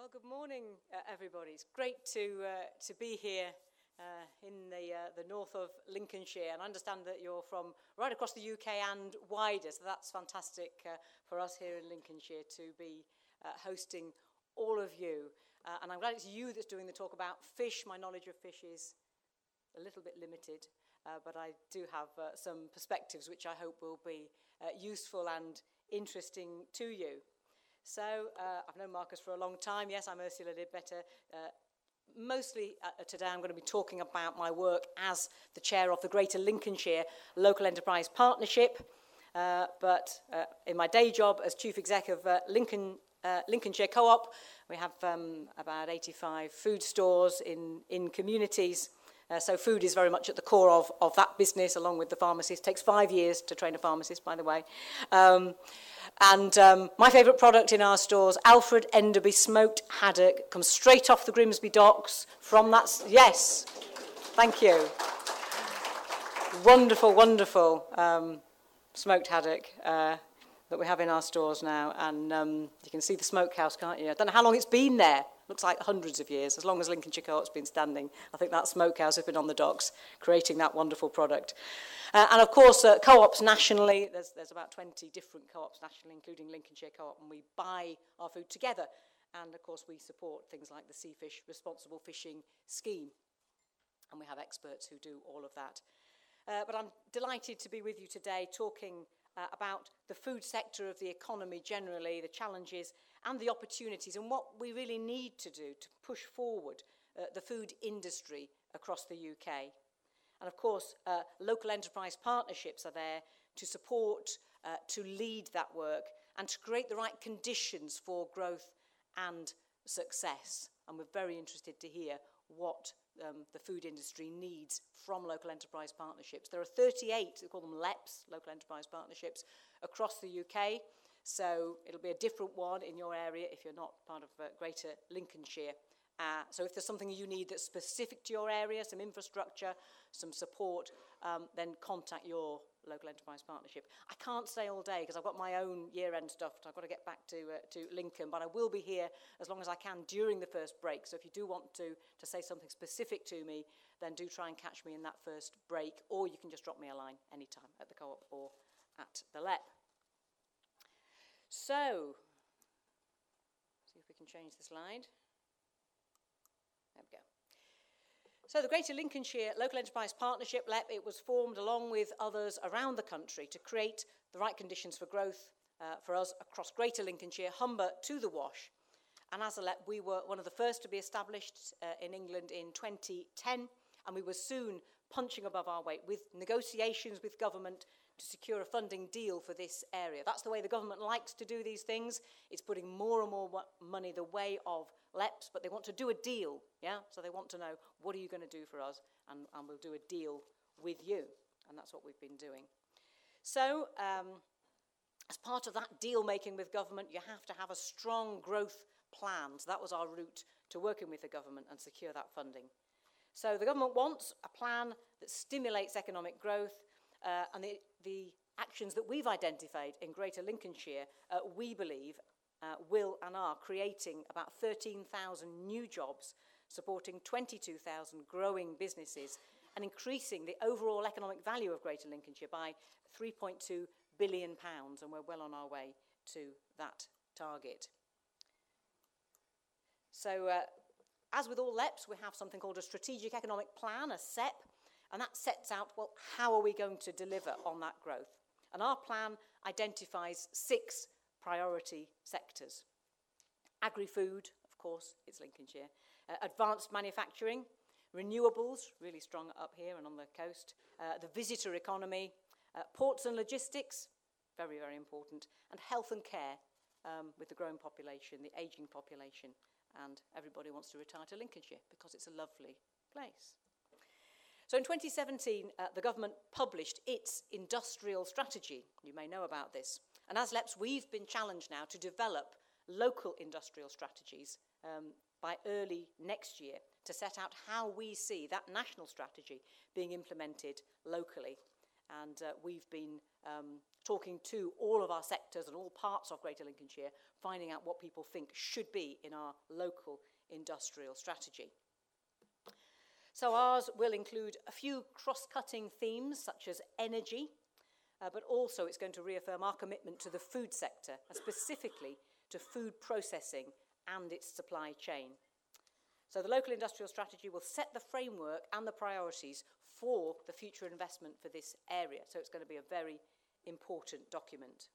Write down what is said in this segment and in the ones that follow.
Well, good morning, everybody. It's great to be here in the north of Lincolnshire, and I understand that you're from right across the UK and wider, so that's fantastic for us here in Lincolnshire to be hosting all of you. And I'm glad it's you that's doing the talk about fish. My knowledge of fish is a little bit limited, but I do have some perspectives which I hope will be useful and interesting to you. So, I've known Marcus for a long time. Yes, I'm Ursula Lidbetter. Mostly today I'm going to be talking about my work as the chair of the Greater Lincolnshire Local Enterprise Partnership. But in my day job as chief exec of Lincolnshire Co-op, we have about 85 food stores in communities. So food is very much at the core of that business, along with the pharmacist. It takes 5 years to train a pharmacist, by the way. My favourite product in our stores, Alfred Enderby smoked haddock, comes straight off the Grimsby docks from that. Yes, thank you. Wonderful, wonderful smoked haddock that we have in our stores now. And you can see the smokehouse, can't you? I don't know how long it's been there. Looks like hundreds of years, as long as Lincolnshire Co-op's been standing. I think that smokehouse has been on the docks, creating that wonderful product. And of course, co-ops nationally, there's about 20 different co-ops nationally, including Lincolnshire Co-op, and we buy our food together. And of course, we support things like the Seafish Responsible Fishing Scheme. And we have experts who do all of that. But I'm delighted to be with you today talking about the food sector of the economy generally, the challenges and the opportunities, and what we really need to do to push forward the food industry across the UK. And of course, local enterprise partnerships are there to support, to lead that work, and to create the right conditions for growth and success. And we're very interested to hear what the food industry needs from local enterprise partnerships. There are 38, we call them LEPs, local enterprise partnerships, across the UK. So it'll be a different one in your area if you're not part of Greater Lincolnshire. So if there's something you need that's specific to your area, some infrastructure, some support, then contact your local enterprise partnership. I can't stay all day because I've got my own year-end stuff. I've got to get back to Lincoln, but I will be here as long as I can during the first break. So if you do want to say something specific to me, then do try and catch me in that first break, or you can just drop me a line anytime at the Co-op or at the LEP. So, see if we can change the slide. There we go. So the Greater Lincolnshire Local Enterprise Partnership, LEP, it was formed along with others around the country to create the right conditions for growth for us across Greater Lincolnshire, Humber to the Wash. And as a LEP, we were one of the first to be established in England in 2010, and we were soon punching above our weight with negotiations with government to secure a funding deal for this area. That's the way the government likes to do these things. It's putting more and more money the way of LEPs, but they want to do a deal, yeah? So they want to know, what are you going to do for us? And we'll do a deal with you. And that's what we've been doing. So, as part of that deal-making with government, you have to have a strong growth plan. So that was our route to working with the government and secure that funding. So the government wants a plan that stimulates economic growth, and the actions that we've identified in Greater Lincolnshire, we believe, will and are creating about 13,000 new jobs, supporting 22,000 growing businesses, and increasing the overall economic value of Greater Lincolnshire by £3.2 billion, and we're well on our way to that target. So, as with all LEPs, we have something called a Strategic Economic Plan, a SEP, and that sets out, well, how are we going to deliver on that growth? And our plan identifies 6 priority sectors. Agri-food, of course, it's Lincolnshire. Advanced manufacturing, renewables, really strong up here and on the coast. The visitor economy, ports and logistics, very, very important. And health and care with the growing population, the ageing population. And everybody wants to retire to Lincolnshire because it's a lovely place. So in 2017, the government published its industrial strategy. You may know about this. And as LEPs, we've been challenged now to develop local industrial strategies by early next year to set out how we see that national strategy being implemented locally. And we've been talking to all of our sectors and all parts of Greater Lincolnshire, finding out what people think should be in our local industrial strategy. So ours will include a few cross-cutting themes, such as energy, but also it's going to reaffirm our commitment to the food sector, and specifically to food processing and its supply chain. So the local industrial strategy will set the framework and the priorities for the future investment for this area. So it's going to be a very important document.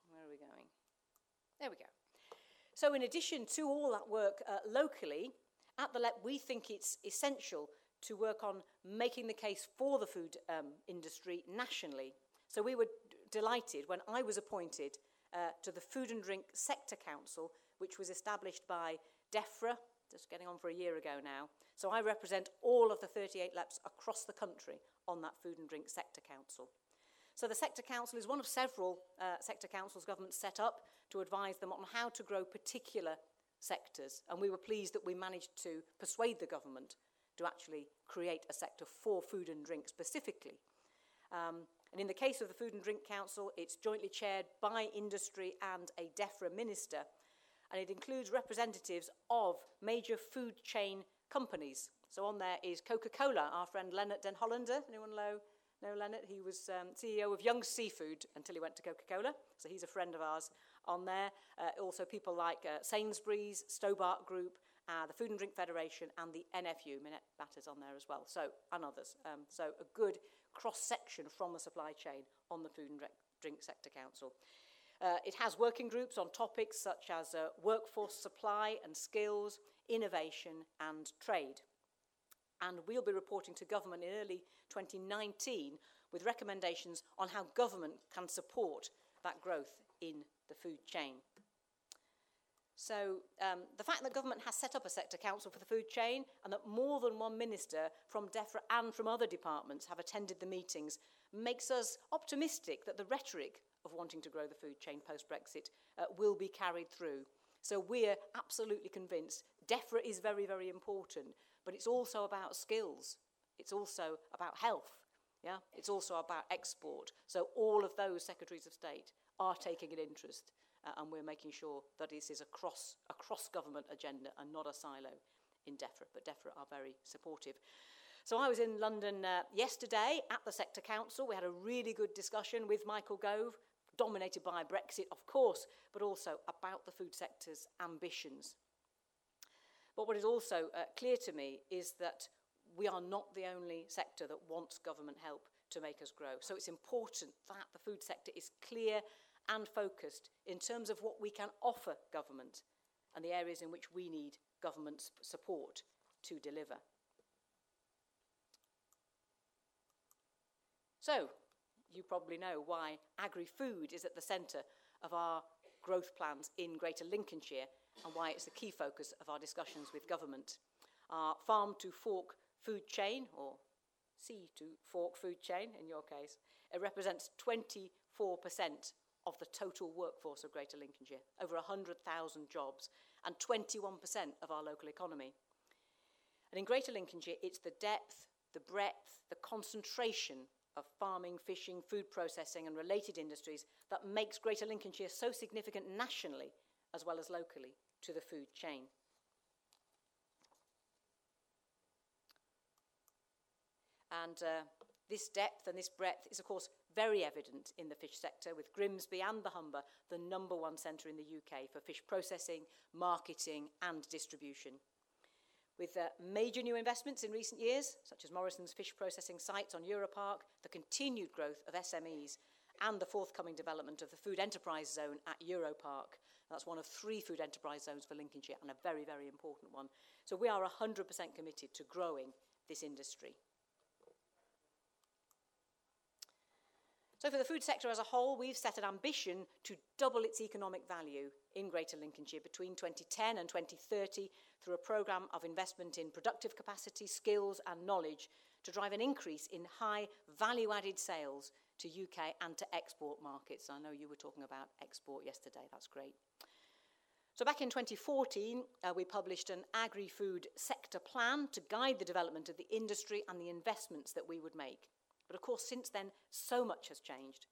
Where are we going? There we go. So in addition to all that work locally, at the LEP we think it's essential to work on making the case for the food industry nationally. So we were delighted when I was appointed to the Food and Drink Sector Council, which was established by Defra, just getting on for a year ago now. So I represent all of the 38 LEPs across the country on that Food and Drink Sector Council. So the Sector Council is one of several sector councils government set up to advise them on how to grow particular sectors. And we were pleased that we managed to persuade the government to actually create a sector for food and drink specifically. And in the case of the Food and Drink Council, it's jointly chaired by industry and a Defra minister. And it includes representatives of major food chain companies. So on there is Coca-Cola, our friend Leonard Den Hollander. Anyone know Leonard? He was CEO of Young Seafood until he went to Coca-Cola. So he's a friend of ours on there. Also people like Sainsbury's, Stobart Group, the Food and Drink Federation, and the NFU. Minette Batter's on there as well, and others. So a good cross-section from the supply chain on the Food and Drink Sector Council. It has working groups on topics such as workforce supply and skills, innovation and trade. And we'll be reporting to government in early 2019 with recommendations on how government can support that growth in the food chain. So the fact that government has set up a sector council for the food chain and that more than one minister from Defra and from other departments have attended the meetings makes us optimistic that the rhetoric of wanting to grow the food chain post-Brexit will be carried through. So we're absolutely convinced Defra is very, very important, but it's also about skills. It's also about health. Yeah? It's also about export. So all of those secretaries of state are taking an interest, and we're making sure that this is a cross-government agenda and not a silo in Defra. But Defra are very supportive. So I was in London yesterday at the Sector Council. We had a really good discussion with Michael Gove, dominated by Brexit, of course, but also about the food sector's ambitions. But what is also clear to me is that we are not the only sector that wants government help to make us grow. So it's important that the food sector is clear and focused in terms of what we can offer government and the areas in which we need government's support to deliver. So, you probably know why agri-food is at the centre of our growth plans in Greater Lincolnshire and why it's the key focus of our discussions with government. Our farm-to-fork food chain, or sea-to-fork food chain in your case, it represents 24% of the total workforce of Greater Lincolnshire, over 100,000 jobs, and 21% of our local economy. And in Greater Lincolnshire, it's the depth, the breadth, the concentration of farming, fishing, food processing and related industries that makes Greater Lincolnshire so significant nationally as well as locally to the food chain. And this depth and this breadth is, of course, very evident in the fish sector, with Grimsby and the Humber the #1 centre in the UK for fish processing, marketing and distribution. With major new investments in recent years, such as Morrison's fish processing sites on Europark, the continued growth of SMEs, and the forthcoming development of the food enterprise zone at Europark. That's one of 3 food enterprise zones for Lincolnshire, and a very, very important one. So we are 100% committed to growing this industry. So for the food sector as a whole, we've set an ambition to double its economic value in Greater Lincolnshire between 2010 and 2030 through a programme of investment in productive capacity, skills and knowledge to drive an increase in high value-added sales to UK and to export markets. I know you were talking about export yesterday, that's great. So back in 2014, we published an agri-food sector plan to guide the development of the industry and the investments that we would make. But of course, since then, so much has changed.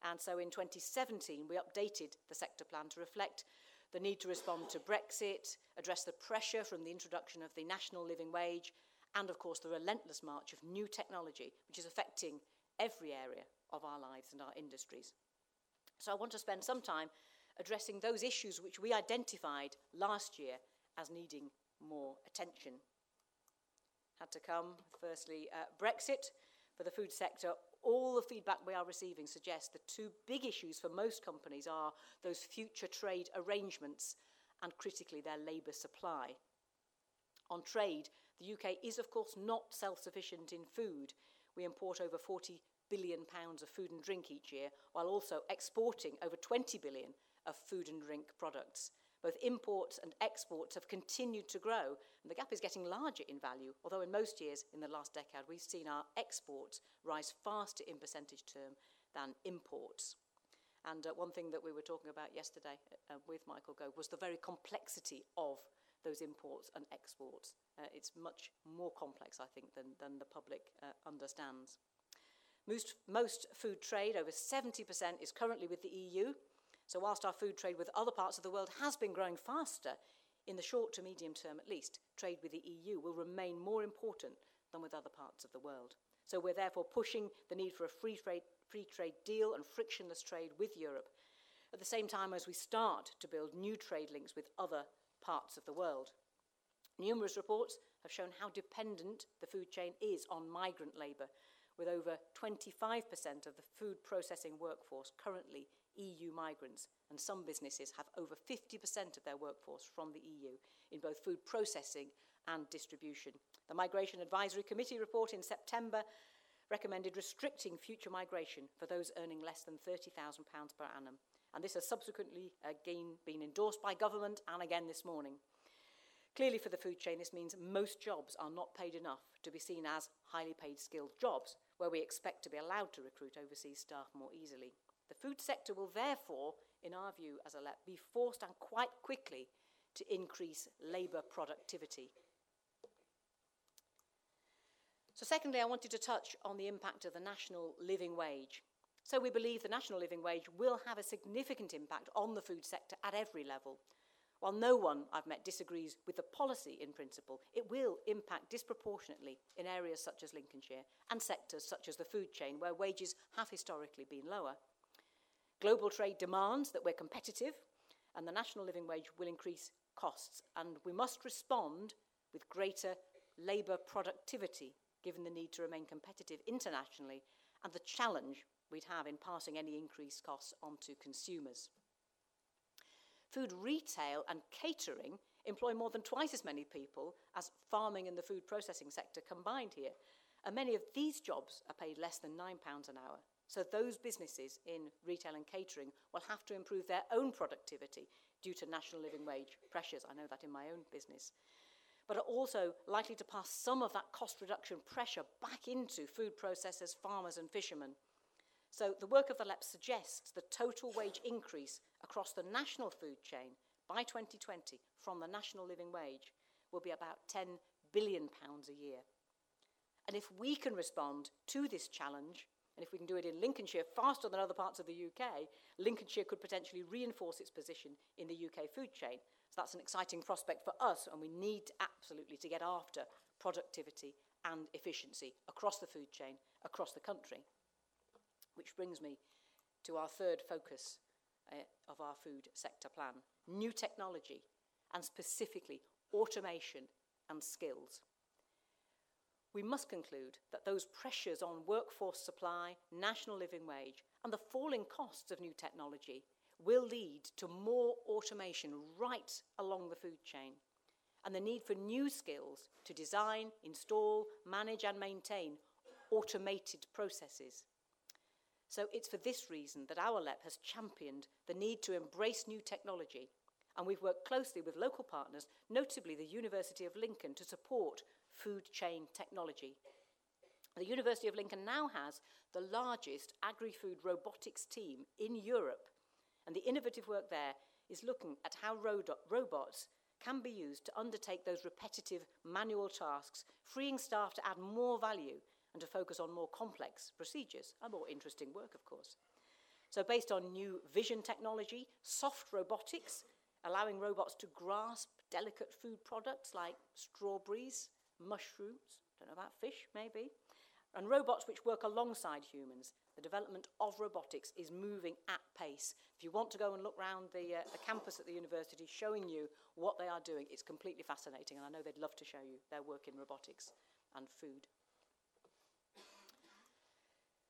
And so in 2017, we updated the sector plan to reflect the need to respond to Brexit, address the pressure from the introduction of the national living wage, and of course, the relentless march of new technology, which is affecting every area of our lives and our industries. So I want to spend some time addressing those issues which we identified last year as needing more attention. Had to come, firstly, Brexit. For the food sector, all the feedback we are receiving suggests the two big issues for most companies are those future trade arrangements and, critically, their labour supply. On trade, the UK is, of course, not self-sufficient in food. We import over £40 billion of food and drink each year, while also exporting over 20 billion of food and drink products. Both imports and exports have continued to grow, and the gap is getting larger in value, although in most years in the last decade we've seen our exports rise faster in percentage term than imports. And one thing that we were talking about yesterday with Michael Gove was the very complexity of those imports and exports. It's much more complex, I think, than the public understands. Most food trade, over 70%, is currently with the EU. So whilst our food trade with other parts of the world has been growing faster, in the short to medium term at least, trade with the EU will remain more important than with other parts of the world. So we're therefore pushing the need for a free trade deal and frictionless trade with Europe, at the same time as we start to build new trade links with other parts of the world. Numerous reports have shown how dependent the food chain is on migrant labour, with over 25% of the food processing workforce currently EU migrants, and some businesses have over 50% of their workforce from the EU in both food processing and distribution. The Migration Advisory Committee report in September recommended restricting future migration for those earning less than £30,000 per annum, and this has subsequently again been endorsed by government and again this morning. Clearly for the food chain, this means most jobs are not paid enough to be seen as highly paid skilled jobs, where we expect to be allowed to recruit overseas staff more easily. The food sector will therefore, in our view as a LEP, be forced and quite quickly to increase labour productivity. So secondly, I wanted to touch on the impact of the national living wage. So we believe the national living wage will have a significant impact on the food sector at every level. While no one I've met disagrees with the policy in principle, it will impact disproportionately in areas such as Lincolnshire and sectors such as the food chain, where wages have historically been lower. Global trade demands that we're competitive, and the national living wage will increase costs, and we must respond with greater labour productivity, given the need to remain competitive internationally and the challenge we'd have in passing any increased costs on to consumers. Food retail and catering employ more than twice as many people as farming and the food processing sector combined here. And many of these jobs are paid less than £9 an hour. So those businesses in retail and catering will have to improve their own productivity due to national living wage pressures. I know that in my own business. But are also likely to pass some of that cost reduction pressure back into food processors, farmers and fishermen. So the work of the LEP suggests the total wage increase across the national food chain by 2020 from the national living wage will be about £10 billion a year. And if we can respond to this challenge, and if we can do it in Lincolnshire faster than other parts of the UK, Lincolnshire could potentially reinforce its position in the UK food chain. So that's an exciting prospect for us, and we need absolutely to get after productivity and efficiency across the food chain, across the country. Which brings me to our third focus of our food sector plan, new technology, and specifically automation and skills. We must conclude that those pressures on workforce supply, national living wage, and the falling costs of new technology will lead to more automation right along the food chain, and the need for new skills to design, install, manage, and maintain automated processes. So it's for this reason that our LEP has championed the need to embrace new technology, and we've worked closely with local partners, notably the University of Lincoln, to support food chain technology. The University of Lincoln now has the largest agri-food robotics team in Europe, and the innovative work there is looking at how robots can be used to undertake those repetitive manual tasks, freeing staff to add more value and to focus on more complex procedures and more interesting work, of course. So based on new vision technology, soft robotics, allowing robots to grasp delicate food products like strawberries, mushrooms, don't know about fish, maybe, and robots which work alongside humans. The development of robotics is moving at pace. If you want to go and look around the campus at the university showing you what they are doing, it's completely fascinating, and I know they'd love to show you their work in robotics and food.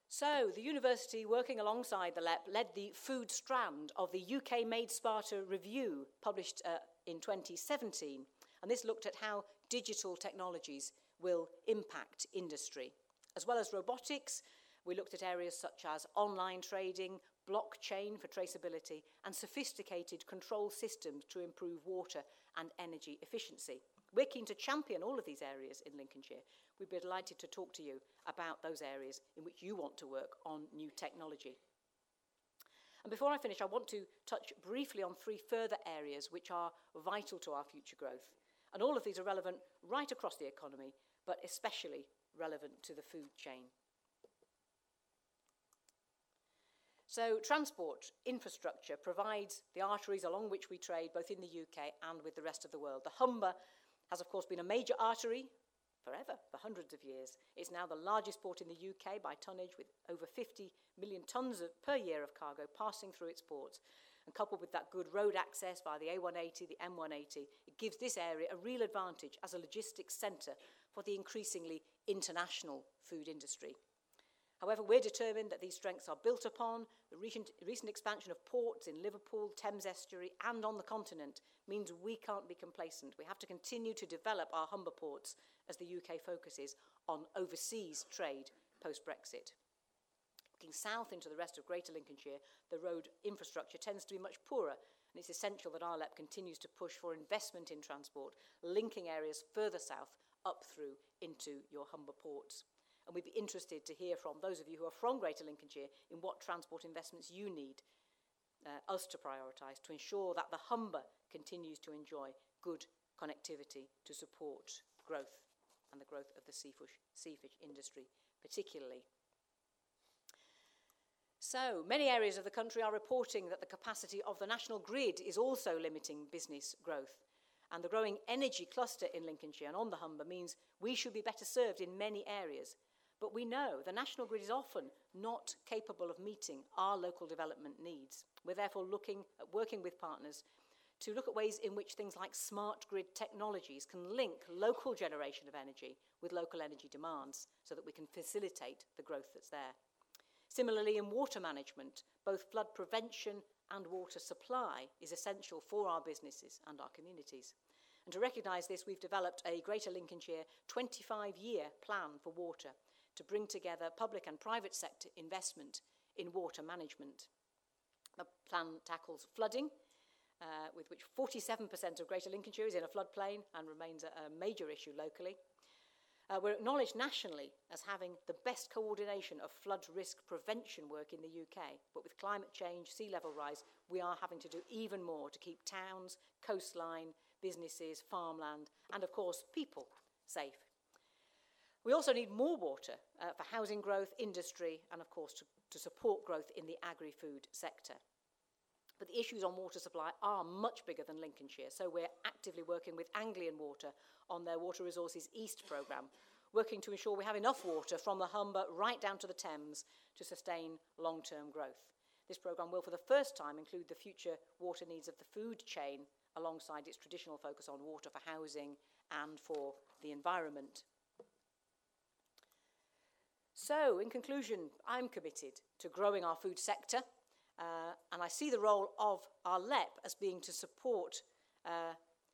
So the university, working alongside the LEP, led the food strand of the UK Made Sparta review, published in 2017, and this looked at how digital technologies will impact industry. As well as robotics, we looked at areas such as online trading, blockchain for traceability, and sophisticated control systems to improve water and energy efficiency. We're keen to champion all of these areas in Lincolnshire. We'd be delighted to talk to you about those areas in which you want to work on new technology. And before I finish, I want to touch briefly on 3 further areas which are vital to our future growth. And all of these are relevant right across the economy, but especially relevant to the food chain. So transport infrastructure provides the arteries along which we trade both in the UK and with the rest of the world. The Humber has, of course, been a major artery forever, for hundreds of years. It's now the largest port in the UK by tonnage, with over 50 million tonnes per year of cargo passing through its ports. And coupled with that good road access via the A180, the M180, it gives this area a real advantage as a logistics centre for the increasingly international food industry. However, we're determined that these strengths are built upon. The recent expansion of ports in Liverpool, Thames Estuary and on the continent means we can't be complacent. We have to continue to develop our Humber Ports as the UK focuses on overseas trade post-Brexit. Looking south into the rest of Greater Lincolnshire, the road infrastructure tends to be much poorer, and it's essential that RLEP continues to push for investment in transport, linking areas further south up through into your Humber Ports. And we'd be interested to hear from those of you who are from Greater Lincolnshire in what transport investments you need us to prioritise to ensure that the Humber continues to enjoy good connectivity to support growth and the growth of the seafish industry particularly. So many areas of the country are reporting that the capacity of the national grid is also limiting business growth. And the growing energy cluster in Lincolnshire and on the Humber means we should be better served in many areas. But we know the national grid is often not capable of meeting our local development needs. We're therefore looking at working with partners to look at ways in which things like smart grid technologies can link local generation of energy with local energy demands so that we can facilitate the growth that's there. Similarly, in water management, both flood prevention and water supply is essential for our businesses and our communities. And to recognise this, we've developed a Greater Lincolnshire 25-year plan for water to bring together public and private sector investment in water management. The plan tackles flooding, with which 47% of Greater Lincolnshire is in a floodplain and remains a major issue locally. We're acknowledged nationally as having the best coordination of flood risk prevention work in the UK, but with climate change, sea level rise, we are having to do even more to keep towns, coastline, businesses, farmland, and of course, people safe. We also need more water for housing growth, industry, and of course to support growth in the agri-food sector. But the issues on water supply are much bigger than Lincolnshire, so we're actively working with Anglian Water on their Water Resources East programme, working to ensure we have enough water from the Humber right down to the Thames to sustain long-term growth. This programme will for the first time include the future water needs of the food chain alongside its traditional focus on water for housing and for the environment. So, in conclusion, I'm committed to growing our food sector, and I see the role of our LEP as being to support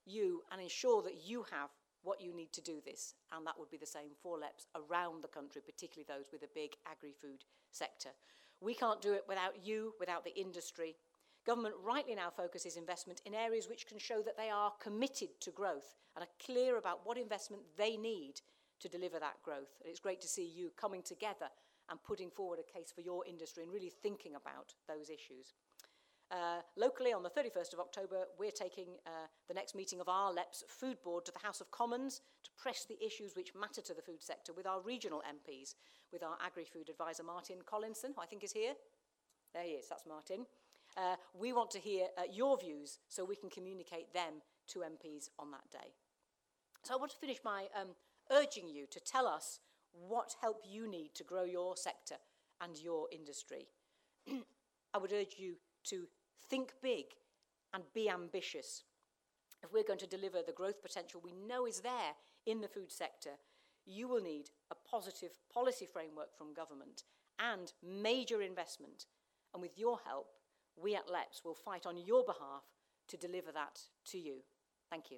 you and ensure that you have what you need to do this, and that would be the same for LEPs around the country, particularly those with a big agri-food sector. We can't do it without you, without the industry. Government rightly now focuses investment in areas which can show that they are committed to growth and are clear about what investment they need to deliver that growth. And it's great to see you coming together and putting forward a case for your industry and really thinking about those issues. Locally, on the 31st of October, we're taking the next meeting of our LEP's Food Board to the House of Commons to press the issues which matter to the food sector with our regional MPs, with our Agri-Food Advisor Martin Collinson, who I think is here. There he is, that's Martin. We want to hear your views so we can communicate them to MPs on that day. So I want to finish by urging you to tell us what help you need to grow your sector and your industry. I would urge you to think big and be ambitious. If we're going to deliver the growth potential we know is there in the food sector, you will need a positive policy framework from government and major investment. And with your help, we at LEPS will fight on your behalf to deliver that to you. Thank you.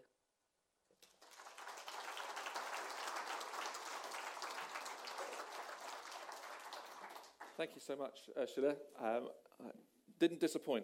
Thank you so much, Ursula. Didn't disappoint.